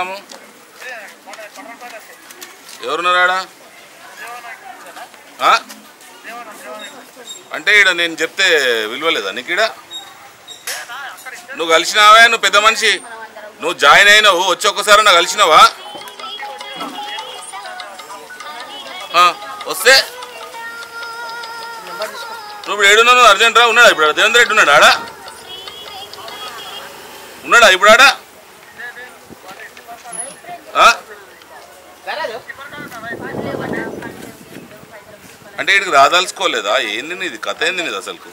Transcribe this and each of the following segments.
సలాము ఎవరున్నారా అంటే ఈడ నేను చెప్తే విలువలేదా నీకు ఈడ నువ్వు కలిసినావా నువ్వు పెద్ద మనిషి నువ్వు జాయిన్ అయినావు వచ్చి ఒక్కసారి నాకు కలిసినావా వస్తే నువ్వు ఇప్పుడు ఏడున్నావు అర్జెంట్ రా ఉన్నాడా ఇప్పుడు దేవేంద్ర రెడ్డి ఉన్నాడా ఆడ ఉన్నాడా ఇప్పుడు ఆడ అంటే ఇక్కడికి రాదలుచుకోలేదా ఏంది నీది కథ ఏంది నీది అసలుకు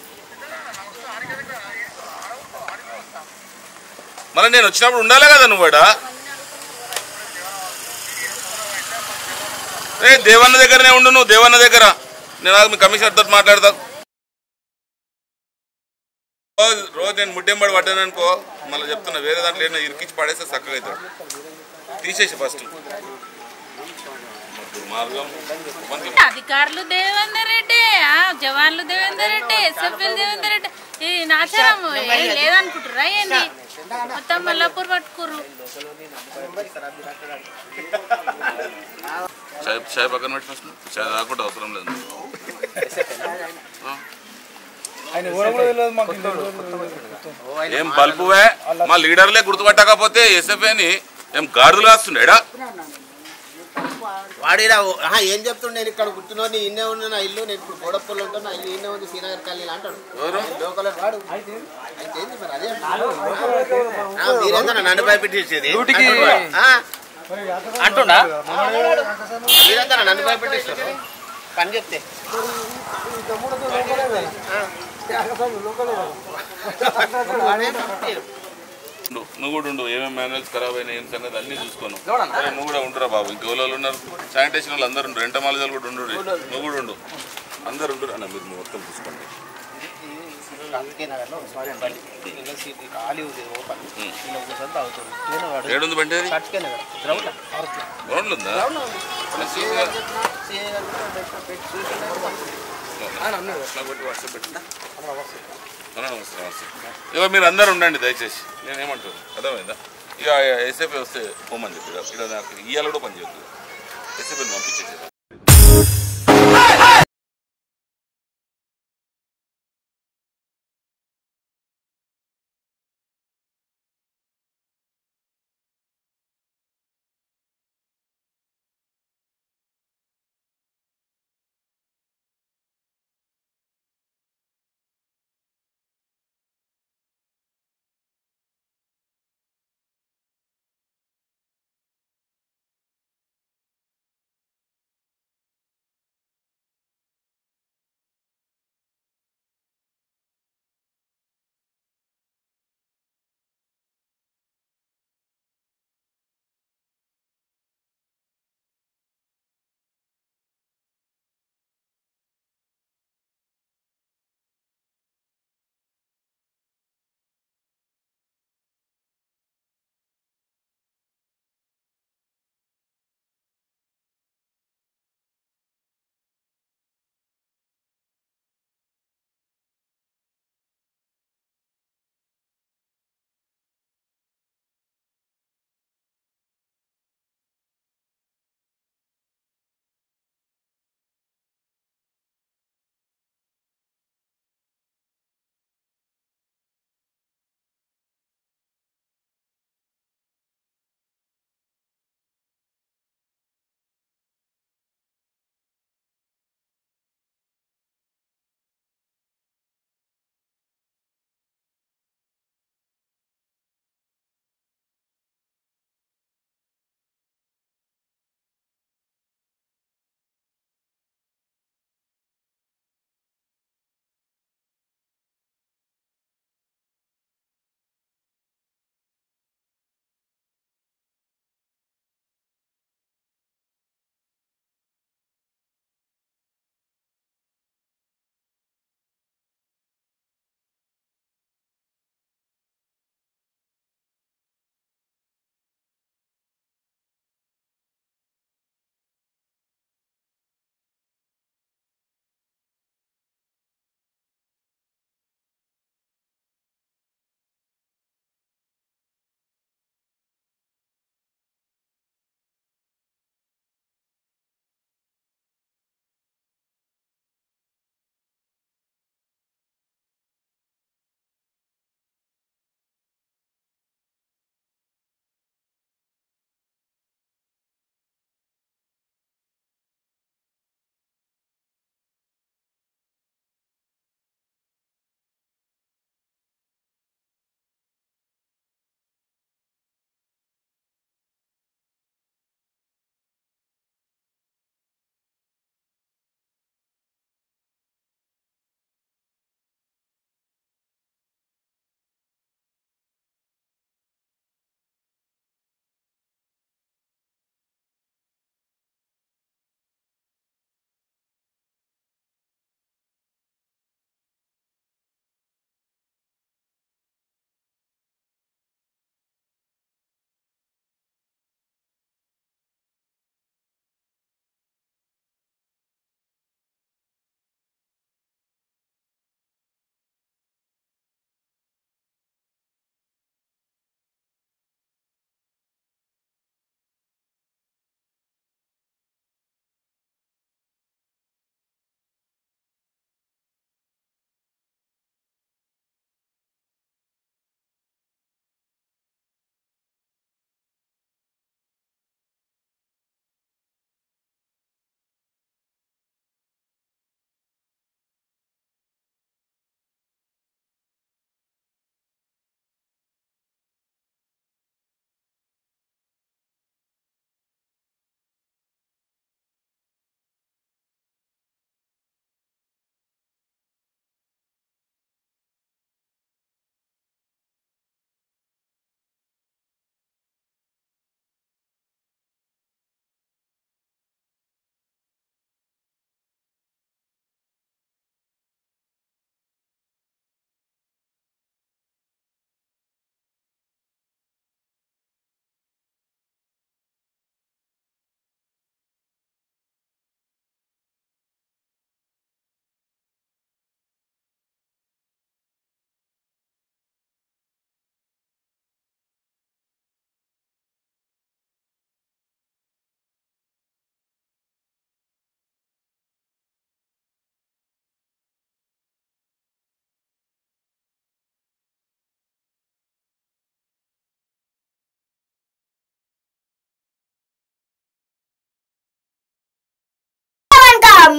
మళ్ళీ నేను వచ్చినప్పుడు ఉండాలి కదా నువ్వాడా దేవన్న దగ్గరనే ఉండు నువ్వు దేవన్న దగ్గర నేను మీ కమిషనర్తో మాట్లాడతా రోజు నేను ముడ్డెంబడి పడ్డాను అనుకో మళ్ళీ చెప్తున్నా వేరే దాంట్లో ఏమైనా ఇరికించి పడేస్తే చక్కగా అవుతాడు తీసేసి ఫస్ట్ అధికారులు దేవేందర్ రెడ్డి జవాన్లు దేవేందర్ రెడ్డి ఎస్ఎఫ్ఎల్ దేవేందర్ రెడ్డి ఈ నాచారం లేదనుకుంటురా ఏంది మొత్తం మల్లాపూర్ పట్టుకుర్రు చాయ్ పక్కన పెట్టి ఫస్ట్ చాయ్ తాకుండా అవసరం లేదు ఏం బల్బువే మా లీడర్లే గుర్తుపట్టకపోతే ఎస్ఎఫ్ఐని ఏం గాడులు కాస్తుండేడా వాడిరా ఏం చెప్తుండే నేను ఇక్కడ కూర్చుని ఇన్నే ఉన్నా నా ఇల్లు నేను ఇప్పుడు గోడపల్లి ఉంటాను నా ఇల్లు ఇన్నే ఉంది శ్రీనగర్ కాలనీ అంటాడు లోకల్ వాడు అయితే మరి అదే మీరంతా నన్ను భయపెట్టేసేది అంటున్నా మీరంతా నన్ను భయపెట్టేస్తారు పని చెప్తే నువ్వు కూడా ఉండు ఏమేమి మాన్యువల్స్ ఖరాబ్ అయినా ఏం సంగతి అన్నీ చూసుకోను నువ్వు కూడా ఉంటురా బాబు ఇంకో వాళ్ళు ఉన్నారు శానిటేషన్ వాళ్ళు అందరు ఉండు రెంట మాలజాలు కూడా ఉండు నువ్వు కూడా ఉండు అందరు ఉండు అన్న మీరు మొత్తం చూసుకోండి ఏడుంది బండి గ్రౌండ్ ఉందా వాట్సాప్ పెట్టిందా నమస్తే నమస్తే ఇక మీరు అందరు ఉండండి దయచేసి నేనేమంటాను అర్థమైందా ఇక ఎస్ఐపీ వస్తే పోమని చెప్పి ఇక్కడ నాకు ఇవాళ కూడా పని చేయొద్దు ఎస్ఐపీని పంపించేసి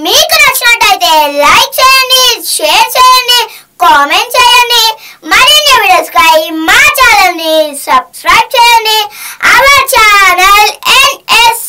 మీకు నచ్చినట్టయితే లైక్ చేయండి, షేర్ చేయండి, కామెంట్ చేయండి. మరిన్ని వీడియోస్ కై మా ఛానల్ ని సబ్స్క్రైబ్ చేయండి. Our channel NS